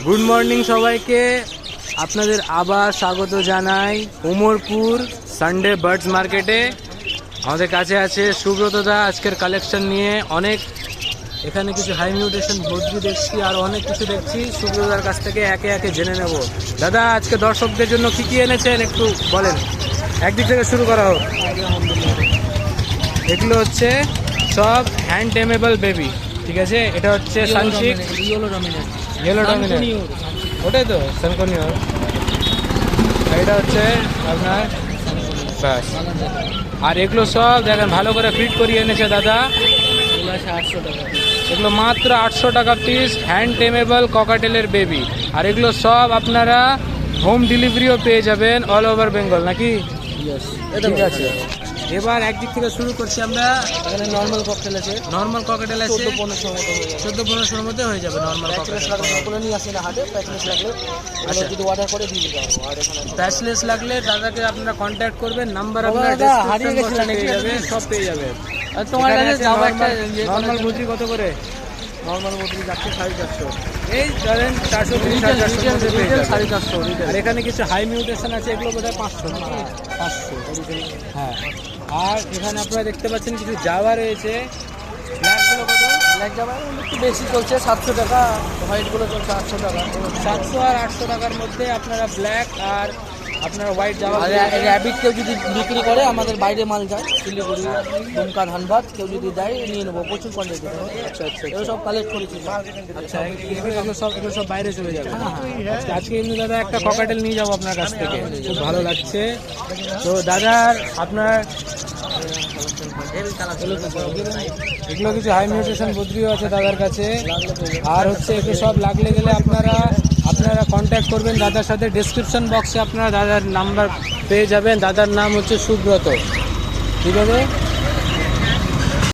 Good morning সবাইকে, আপনাদের আবার স্বাগত জানাই উমরপুর সানডে বার্ডস মার্কেটে। আমাদের কাছে আছে সুব্রতদা আজকের কালেকশন নিয়ে। অনেক এখানে কিছু হাই মিউটেশন বদ্রি দেখছি আর অনেক কিছু দেখছি। সুব্রতদার কাছ থেকে একে একে জেনে নেব। দাদা, আজকে দর্শকদের জন্য কি কি এনেছেন একটু বলেন, একদিক থেকে শুরু করা হোক। এগুলো হচ্ছে সব হ্যান্ড টেমেবল বেবি, ঠিক আছে? এটা হচ্ছে সানশিক ইয়েলো ডমিনেট, ওটাই তো সানকনিওর। এটা হচ্ছে আপনার ব্যাস। আর এগুলো সব দেখেন ভালো করে ফিট করিয়ে এনেছে দাদা। এগুলো মাত্র 800 টাকা পিস, হ্যান্ড টেমেবল ককাটেলের বেবি। আর এগুলো সব আপনারা হোম ডেলিভারিও পেয়ে যাবেন অল ওভার বেঙ্গল, নাকি? ঠিক আছে, এবার একদিক থেকে শুরু করছি আমরা। এখানে নর্মাল ককটেল আছে, নর্মাল ককাটেল আছে 14-15 মতো হয়ে যাবে। 14-15 মধ্যে হয়ে যাবে নর্মাল প্যাচলেস ককাটেল। লাগলে ওগুলো নিয়ে আসি না হাটে, প্যাচলেস লাগলে ওগুলো যদি অর্ডার করে দিয়ে দিতে হবে। আর এখানে প্যাচলেস লাগলে দাদাকে আপনারা কন্ট্যাক্ট করবেন, নাম্বার বাবা, আপনারা দাদা, হারিয়ে ডেসক্রিপশন গেছিলেন বক্সে পেয়ে নাকি? যাবেন, সব পেয়ে যাবেন। আর তোমার কাছে যাবো একটা নর্মাল বুঝি কত করে? নর্মাল বদ্রি যাচ্ছে 450। এই ধরেন 430-450 মধ্যে পেয়ে যাবেন। 450 আর এখানে কিছু হাই মিউটেশন আছে, এগুলো বোধহয় 500 নাকি? 500, হ্যাঁ। আর এখানে আপনারা দেখতে পাচ্ছেন কিছু জাভা রয়েছে। ব্ল্যাকগুলো কত? ব্ল্যাক জামা একটু বেশি চলছে 700 টাকা, হোয়াইটগুলো চলছে 800 টাকা। 700 আর 800 টাকার মধ্যে আপনারা ব্ল্যাক আর আপনার হোয়াইট জাভা। আর র্যাবিট কেউ যদি বিক্রি করে, আমাদের বাইরে মাল যায়, শিলিগুড়ি, দুমকা, ধানবাদ, কেউ যদি দেয় নিয়ে নেবো, প্রচুর কোয়ান্টিটি। আচ্ছা আচ্ছা এগুলো সব কালেক্ট করেছি। আচ্ছা, এগুলো সব বাইরে চলে যাবে। আচ্ছা, আজকে এমনি দাদা একটা ককাটেল নিয়ে যাবো আপনার কাছ থেকে, খুব ভালো লাগছে। তো দাদার আপনার এগুলো কিছু হাই মিউটেশন বদ্রিও আছে দাদার কাছে। আর হচ্ছে এগুলো সব লাগলে গেলে আপনারা কন্ট্যাক্ট করবেন দাদার সাথে। ডেসক্রিপশন বক্সে আপনারা দাদার নাম্বার পেয়ে যাবেন। দাদার নাম হচ্ছে সুব্রত, ঠিক আছে?